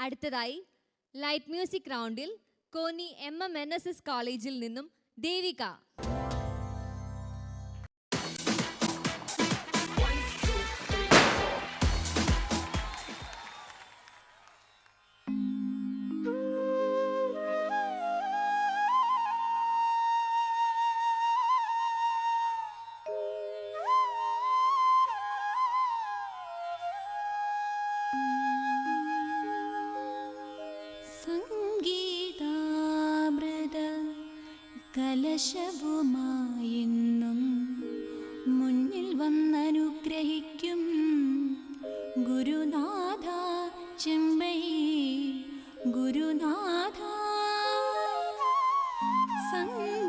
അടുത്തതായി light music റൗണ്ടിൽ Konni MMNSS കോളേജിൽ നിന്നും ദേവിക. സംഗീതാമൃത കലശവുമായെന്നും മുന്നിൽ വന്നനുഗ്രഹിക്കും ഗുരുനാഥ ചെമ്പൈ ഗുരുനാഥ. സംഗീതാമൃത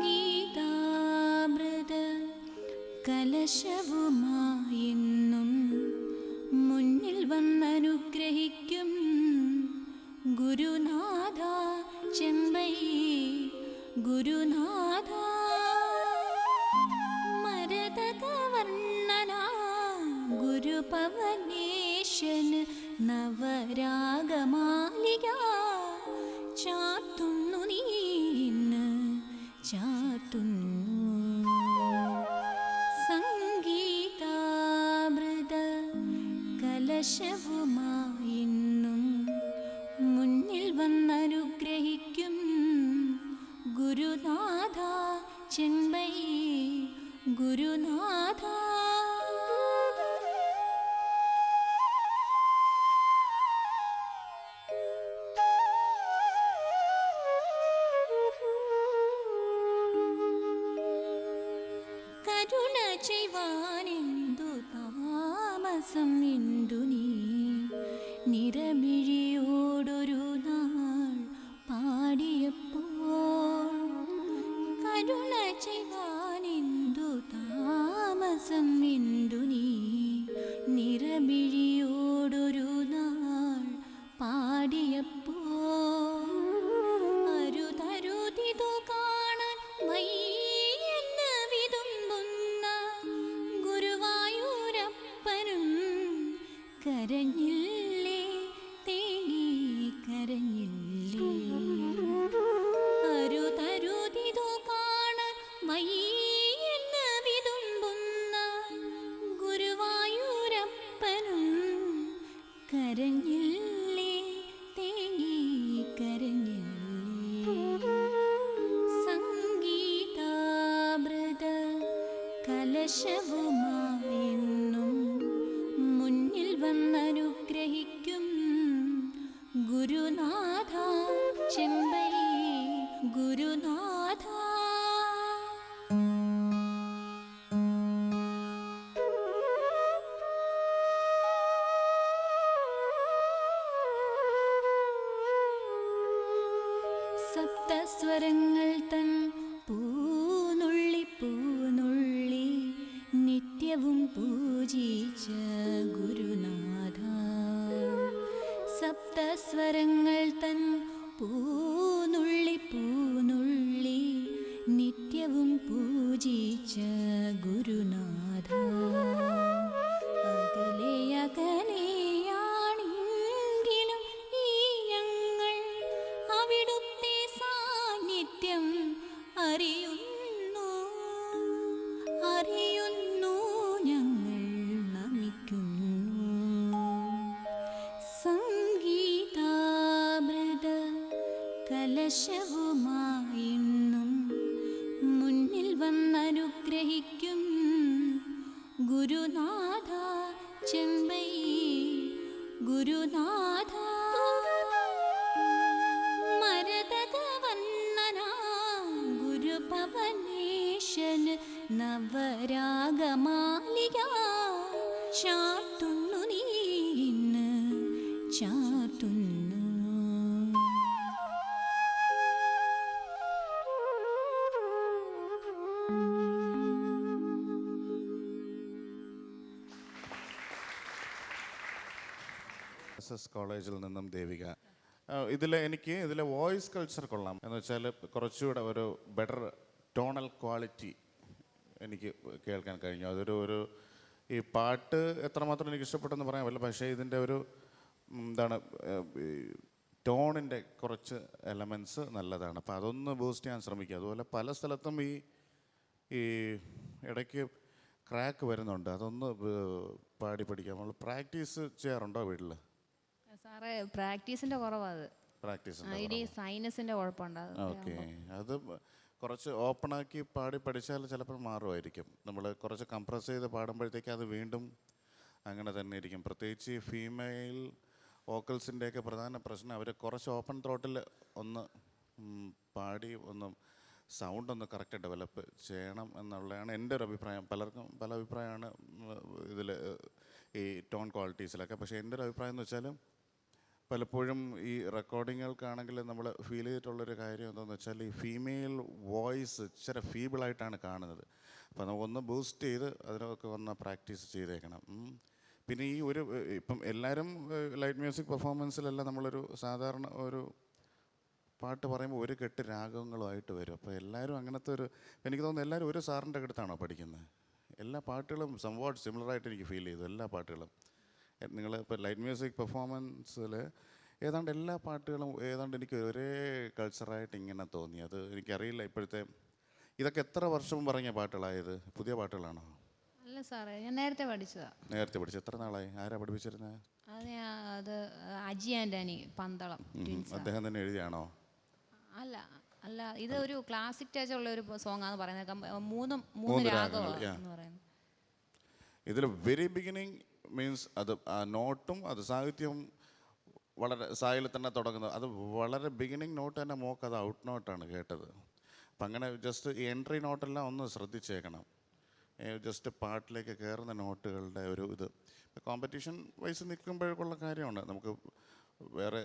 കലശവുമായെന്നും മുന്നിൽ വന്നനുഗ്രഹിക്കും ഗുരുനാഥ ചെമ്പൈ ഗുരുനാഥ. മരതകവർണ്ണന ഗുരുപവനേശന് നവരാഗമാലിക ചാർത്തുന്നു നീന്ന് ചാർത്തുന്നു. സംഗീതാമൃത കലശവുമായെന്നും മുന്നിൽ വന്നനുഗ്രഹിക്കും ഗുരുനാഥ ചെമ്പൈ ഗുരുനാഥ. കരുണ ചെയ്വാനെന്തു താമസം നിന്തു നീ നിറമിഴിയോടൊരു നാൾ പാടിയപ്പോൾ. കരുണ ചെയ്വാനെന്തു താമസം നിന്തു നീ നിറമിഴിയോടൊരു നാൾ പാടിയപ്പോൾ. അരുതരുതിതു കാണാൻ വയ്യെന്ന് വിതുമ്പുന്ന ഗുരുവായൂരപ്പനും കരഞ്ഞില്ലേ തേങ്ങി കരഞ്ഞില്ലേ. അരുതരുതിതു കാണാൻ വയ്യെന്ന് വിതുമ്പുന്ന ഗുരുവായൂരപ്പനും കരഞ്ഞില്ലേ തേങ്ങി കരഞ്ഞില്ലേ. സംഗീതാമൃത കലശവുമായെന്നും മുന്നിൽ വന്നനുഗ്രഹിക്കും ഗുരുനാഥ ചെമ്പൈ ഗുരുനാഥ. സപ്തസ്വരങ്ങൾ തൻ പൂനുള്ളി പൂനുള്ളി നിത്യവും പൂജിച്ച ഗുരുനാഥ. സപ്തസ്വരങ്ങൾ തൻ പൂനുള്ളി പൂനുള്ളി നിത്യവും പൂജിച്ച ഗുരുനാഥ. അകലെ അകലെയാണെങ്കിലും ഈ ഞങ്ങൾ അവിടുത്തെ സാന്നിധ്യം അറിയുന്നു അറിയുന്നു ഞങ്ങൾ നമിക്കുന്നു. സംഗീതാമൃത കലശവുമായെന്നും മുന്നിൽ വന്നനുഗ്രഹിക്കും ഗുരുനാഥ ചെമ്പൈ ഗുരുനാഥ. മരതകവർണ്ണന ഗുരുപവനേശന് നവരാഗമാലിക ചാർത്തുന്നു നീന്ന് ചാർത്തുന്നു. കോളേജിൽ നിന്നും ദേവിക. ഇതിലെ വോയിസ് കൾച്ചർ കൊള്ളാം എന്ന് വെച്ചാൽ കുറച്ചുകൂടെ ഒരു ബെറ്റർ ടോണൽ ക്വാളിറ്റി എനിക്ക് കേൾക്കാൻ കഴിഞ്ഞു. അതൊരു ഈ പാട്ട് എത്രമാത്രം എനിക്ക് ഇഷ്ടപ്പെട്ടെന്ന് പറയാൻ പറ്റില്ല. പക്ഷേ ഇതിൻ്റെ ഒരു എന്താണ് ടോണിൻ്റെ കുറച്ച് എലമെൻറ്റ്സ് നല്ലതാണ്. അപ്പോൾ അതൊന്ന് ബൂസ്റ്റ് ചെയ്യാൻ ശ്രമിക്കുക. അതുപോലെ പല സ്ഥലത്തും ഈ ഇടയ്ക്ക് ക്രാക്ക് വരുന്നുണ്ട്. അതൊന്ന് പാടി പഠിക്കാം. നമ്മൾ പ്രാക്ടീസ് ചെയ്യാറുണ്ടോ വീട്ടിൽ? സാറേ പ്രാക്ടീസിന്റെ കുറവാത്. പ്രാക്ടീസ് ഇനി സൈനസിന്റെ കുഴപ്പമുണ്ടാകും. ഓക്കെ, അത് കുറച്ച് ഓപ്പണാക്കി പാടി പഠിച്ചാൽ ചിലപ്പോൾ മാറുമായിരിക്കും. നമ്മൾ കുറച്ച് കംപ്രസ് ചെയ്ത് പാടുമ്പോഴത്തേക്ക് അത് വീണ്ടും അങ്ങനെ തന്നെ ഇരിക്കും. പ്രത്യേകിച്ച് ഫീമെയിൽ വോക്കൽസിൻ്റെയൊക്കെ പ്രധാന പ്രശ്നം അവർ കുറച്ച് ഓപ്പൺ ത്രോട്ടിൽ ഒന്ന് പാടി ഒന്ന് സൗണ്ട് ഒന്ന് കറക്റ്റ് ഡെവലപ്പ് ചെയ്യണം എന്നുള്ളതാണ് എൻ്റെ ഒരു അഭിപ്രായം. പലർക്കും പല അഭിപ്രായമാണ് ഇതിൽ ഈ ടോൺ ക്വാളിറ്റീസിലൊക്കെ. പക്ഷേ എൻ്റെ ഒരു അഭിപ്രായം എന്ന് വെച്ചാൽ പലപ്പോഴും ഈ റെക്കോർഡിങ്ങുകൾക്കാണെങ്കിൽ നമ്മൾ ഫീൽ ചെയ്തിട്ടുള്ളൊരു കാര്യം എന്താണെന്ന് വെച്ചാൽ ഈ ഫീമെയിൽ വോയിസ് ഇച്ചിരി ഫീബിളായിട്ടാണ് കാണുന്നത്. അപ്പോൾ നമുക്കൊന്ന് ബൂസ്റ്റ് ചെയ്ത് അതിനൊക്കെ ഒന്ന് പ്രാക്ടീസ് ചെയ്തേക്കണം. പിന്നെ ഈ ഇപ്പം എല്ലാവരും ലൈറ്റ് മ്യൂസിക് പെർഫോമൻസിലെല്ലാം നമ്മളൊരു സാധാരണ ഒരു പാട്ട് പറയുമ്പോൾ ഒരു കെട്ട് രാഗങ്ങളുമായിട്ട് വരും. അപ്പോൾ എല്ലാവരും അങ്ങനത്തെ എനിക്ക് തോന്നുന്നു എല്ലാവരും ഒരു സാറിൻ്റെ അടുത്താണോ പഠിക്കുന്നത്? എല്ലാ പാട്ടുകളും സംവാട്ട് സിമിലറായിട്ട് എനിക്ക് ഫീൽ ചെയ്തു. എല്ലാ പാട്ടുകളും നിങ്ങൾ ഇപ്പോൾ ലൈറ്റ് മ്യൂസിക് പെർഫോമൻസിൽ ഏതാണ്ട് എല്ലാ പാട്ടുകളും ഏതാണ്ട് എനിക്ക് ഒരേ കൾച്ചറായിട്ട് ഇങ്ങനെ തോന്നി. അത് എനിക്കറിയില്ല ഇപ്പോഴത്തെ ഇതൊക്കെ എത്ര വർഷം പറഞ്ഞ പാട്ടുകളായത്? പുതിയ പാട്ടുകളാണോ? അല്ല സാറേ, ഞാൻ നേരത്തെ പഠിച്ചതാ. നേരത്തെ പഠിച്ചു. എത്ര നാളായി? ആരാ പഠിപ്പിച്ചിരുന്നത്? അത് അജി ആൻ്റണി പന്തളം. അദ്ദേഹം തന്നെ എഴുതിയാണോ? അല്ല അല്ല, ഇത് ഒരു ക്ലാസിക് ടച്ച് ഉള്ള ഒരു സോങ് ആണ് പറയുന്നത്. മൂന്ന് രാഗമാണ് എന്ന് പറയുന്നത്. ഇതിൽ വെരി ബിഗിനിങ് മീൻസ് അത് ആ നോട്ടും അത് സാഹിത്യവും വളരെ സായിൽ തന്നെ തുടങ്ങുന്നത്. അത് വളരെ ബിഗിനിങ് നോട്ട് തന്നെ മോക്ക് അത് ഔട്ട് നോട്ടാണ് കേട്ടത്. അപ്പം അങ്ങനെ ജസ്റ്റ് ഈ എൻട്രി നോട്ടെല്ലാം ഒന്ന് ശ്രദ്ധിച്ചേക്കണം. ജസ്റ്റ് പാട്ടിലേക്ക് കയറുന്ന നോട്ടുകളുടെ ഒരു ഇത് കോമ്പറ്റീഷൻ വൈസ് നിൽക്കുമ്പോഴേക്കുള്ള കാര്യമാണ്. നമുക്ക് വേറെ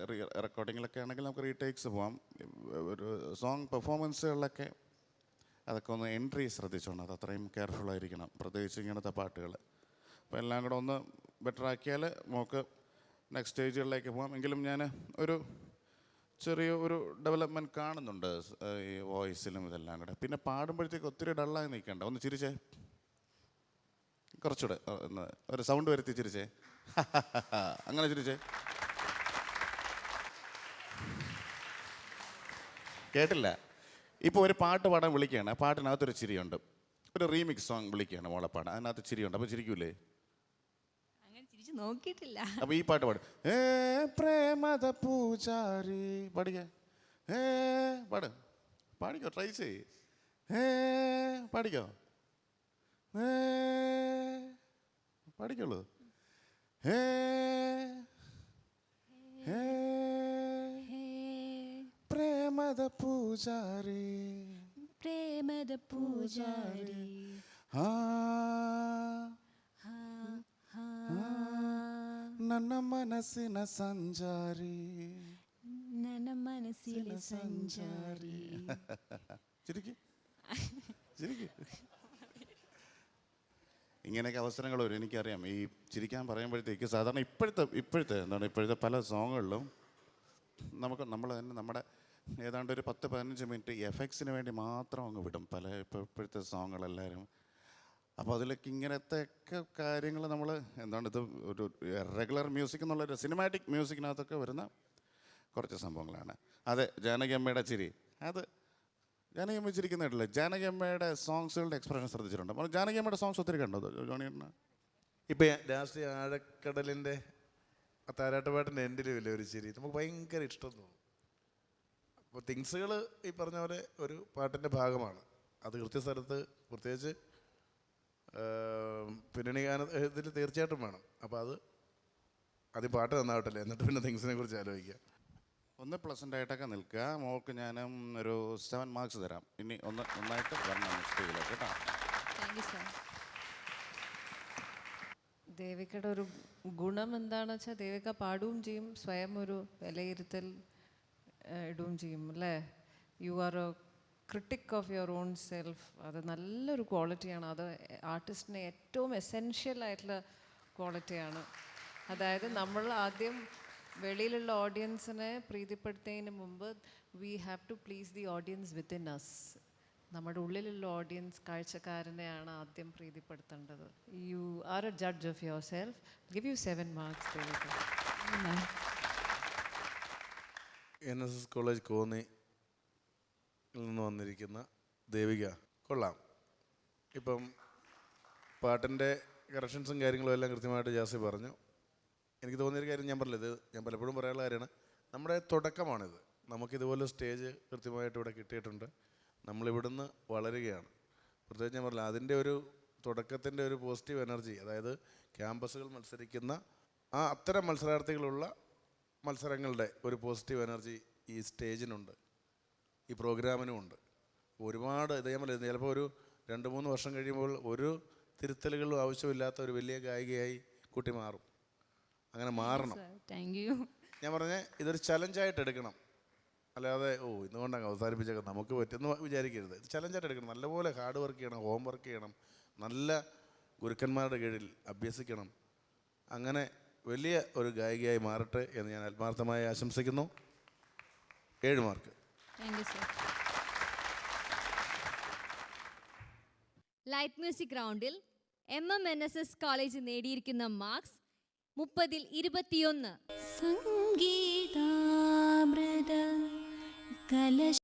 റെക്കോർഡിങ്ങിലൊക്കെ ആണെങ്കിൽ നമുക്ക് റീടേക്സ് പോകാം. ഒരു സോങ് പെർഫോമൻസുകളിലൊക്കെ അതൊക്കെ ഒന്ന് എൻട്രി ശ്രദ്ധിച്ചോണം. അത് അത്രയും കെയർഫുള്ളായിരിക്കണം, പ്രത്യേകിച്ച് ഇങ്ങനത്തെ പാട്ടുകൾ. അപ്പോൾ എല്ലാം കൂടെ ഒന്ന് ബെറ്റർ ആക്കിയാൽ നമുക്ക് നെക്സ്റ്റ് സ്റ്റേജുകളിലേക്ക് പോകാം. എങ്കിലും ഞാൻ ഒരു ചെറിയ ഒരു ഡെവലപ്മെൻറ്റ് കാണുന്നുണ്ട് ഈ വോയിസിലും ഇതെല്ലാം കൂടെ. പിന്നെ പാടുമ്പോഴത്തേക്ക് ഒത്തിരി ഡള്ളായി നിൽക്കണ്ട. ഒന്ന് ചിരിച്ചേ, കുറച്ചുകൂടെ ഒരു സൗണ്ട് വരുത്തി ചിരിച്ചേ. അങ്ങനെ ചിരിച്ചേ. കേട്ടില്ല? ഇപ്പോൾ ഒരു പാട്ട് പാടാൻ വിളിക്കുകയാണ്. പാട്ടിനകത്തൊരു ചിരിയുണ്ട്. ഒരു റീമിക്സ് സോങ് വിളിക്കുകയാണ് മോളെ പാടാൻ, അതിനകത്ത് ചിരിയുണ്ട്. അപ്പോൾ ചിരിക്കൂലേ? അങ്ങനെ തിരിച്ച് നോക്കിയിട്ടില്ല. അപ്പോൾ ഈ പാട്ട് പാടും. പ്രേമത പൂജാരി പഠിക്കേ. പാടിക്കോ, ട്രൈ ചെയ്. പാടിക്കോ, പാടിക്കോളൂ. പ്രേമത പൂജാരി പ്രേമദ പൂജാരി ನನ್ನ ಮನಸ್ಸಿನ ಸಂಜಾರಿ ನನ್ನ ಮನಸ್ಸಿನ ಸಂಜಾರಿ. ചിരിക്ക് ചിരിക്ക്. ഇങ്ങനെയൊക്കെ അവസരങ്ങൾ വരും, എനിക്കറിയാം. ഈ ചിരിക്കാൻ പറയുമ്പോഴത്തേക്ക് സാധാരണ ഇപ്പോഴത്തെ പല സോങ്ങുകളിലും നമ്മൾ തന്നെ നമ്മുടെ ഏതാണ്ട് ഒരു 10-15 മിനിറ്റ് എഫക്ട്സിന് വേണ്ടി മാത്രം അങ്ങ് വിടും ഇപ്പോഴത്തെ സോങ്ങുകളെല്ലാവരും. അപ്പോൾ അതിലേക്ക് ഇങ്ങനത്തെയൊക്കെ കാര്യങ്ങൾ നമ്മൾ ഇത് ഒരു റെഗുലർ മ്യൂസിക് എന്നുള്ളൊരു സിനിമാറ്റിക് മ്യൂസിക്കിനകത്തൊക്കെ വരുന്ന കുറച്ച് സംഭവങ്ങളാണ്. അതെ, ജാനകി അമ്മയുടെ ചിരി, അത് ജാനകി അമ്മ ചിരിക്കുന്നില്ല. ജാനകി അമ്മയുടെ സോങ്സുകളുടെ എക്സ്പ്രഷൻ ശ്രദ്ധിച്ചിട്ടുണ്ട്? അപ്പോൾ ജാനകി അമ്മയുടെ സോങ്സ് ഒത്തിരി കണ്ടോ ജോണിയേട്ടന്? ഇപ്പം രാഷ്ട്രീയ ആഴക്കടലിൻ്റെ താരാട്ടുപാട്ടിൻ്റെ എൻഡിലുമില്ല ഒരു ചിരി, നമുക്ക് ഭയങ്കര ഇഷ്ടം തോന്നും. അപ്പോൾ തിങ്സുകൾ ഈ പറഞ്ഞ പോലെ ഒരു പാട്ടിൻ്റെ ഭാഗമാണ്. അത് കൃത്യസ്ഥലത്ത് പ്രത്യേകിച്ച് പിന്നണി ഗാന ഇതിൽ തീർച്ചയായിട്ടും വേണം. അപ്പോൾ ആദ്യം പാട്ട് നന്നാവട്ടല്ലേ, എന്നിട്ട് പിന്നെ തിങ്സിനെ കുറിച്ച് ആലോചിക്കാം. ഒന്ന് പ്ലസൻ്റ് ആയിട്ടൊക്കെ നിൽക്കുക. മോൾക്ക് ഞാനും ഒരു 7 മാർക്സ് തരാം. ഇനി നന്നായിട്ട് വരണം സ്റ്റേജിലേക്ക് കേട്ടോ. Thank you sir. ദേവികയുടെ ഒരു ഗുണം എന്താണെന്ന് വെച്ചാൽ ദേവിക പാടുകയും ചെയ്യും, സ്വയം ഒരു വിലയിരുത്തൽ ഇടുകയും ചെയ്യും അല്ലേ. You are a critic of your own self. അത് നല്ലൊരു ക്വാളിറ്റിയാണ്. അത് ആർട്ടിസ്റ്റിന് ഏറ്റവും എസെൻഷ്യൽ ആയിട്ടുള്ള ക്വാളിറ്റിയാണ്. അതായത് നമ്മൾ ആദ്യം വെളിയിലുള്ള ഓഡിയൻസിനെ പ്രീതിപ്പെടുത്തുന്നതിന് മുമ്പ് we have to please the audience within us. നമ്മുടെ ഉള്ളിലുള്ള ഓഡിയൻസ് കാഴ്ചക്കാരനെയാണ് ആദ്യം പ്രീതിപ്പെടുത്തേണ്ടത്. You are a judge of yourself. Give you 7 marks Devika. NSS college കോന്നിയിൽ നിന്ന് വന്നിരിക്കുന്ന ദേവിക. കൊള്ളാം. ഇപ്പം പാട്ടിൻ്റെ കറക്ഷൻസും കാര്യങ്ങളും എല്ലാം കൃത്യമായിട്ട് ജാസി പറഞ്ഞു. എനിക്ക് തോന്നിയൊരു കാര്യം ഞാൻ പറഞ്ഞില്ല, ഇത് ഞാൻ പലപ്പോഴും പറയാനുള്ള കാര്യമാണ്, നമ്മുടെ തുടക്കമാണിത്. നമുക്കിതുപോലെ സ്റ്റേജ് കൃത്യമായിട്ട് ഇവിടെ കിട്ടിയിട്ടുണ്ട്. നമ്മളിവിടുന്ന് വളരുകയാണ്. പ്രത്യേകിച്ച് ഞാൻ പറഞ്ഞില്ല, അതിൻ്റെ ഒരു തുടക്കത്തിൻ്റെ ഒരു പോസിറ്റീവ് എനർജി, അതായത് ക്യാമ്പസുകൾ മത്സരിക്കുന്ന അത്തരം മത്സരാർത്ഥികളുള്ള മത്സരങ്ങളുടെ ഒരു പോസിറ്റീവ് എനർജി ഈ സ്റ്റേജിനുണ്ട്, ഈ പ്രോഗ്രാമിനുമുണ്ട്. ഒരുപാട് ഇത് ഞാൻ പറയുന്നത്, ചിലപ്പോൾ ഒരു 2-3 വർഷം കഴിയുമ്പോൾ ഒരു തിരുത്തലുകളും ആവശ്യമില്ലാത്ത ഒരു വലിയ ഗായികയായി കുട്ടി മാറും. അങ്ങനെ മാറണം. Thank you. ഞാൻ പറഞ്ഞ ഇതൊരു ചലഞ്ചായിട്ട് എടുക്കണം, അല്ലാതെ ഇന്നുകൊണ്ടങ്ങ് അവസാനിപ്പിച്ചേക്കാം നമുക്ക് പറ്റുമെന്ന് വിചാരിക്കരുത്. ഇത് ചലഞ്ചായിട്ട് എടുക്കണം. നല്ലപോലെ ഹാർഡ് വർക്ക് ചെയ്യണം, ഹോം വർക്ക് ചെയ്യണം, നല്ല ഗുരുക്കന്മാരുടെ കീഴിൽ അഭ്യസിക്കണം. അങ്ങനെ വലിയ ഒരു ഗായികയായി മാറട്ടെ എന്ന് ഞാൻ ആത്മാർത്ഥമായി ആശംസിക്കുന്നു. 7 mark. Thank you sir. Light music റൗണ്ടിൽ MMNSS കോളേജ് നേടിയിരിക്കുന്ന മാർക്സ് 30-ൽ 21. സംഗീതാമൃത കലശ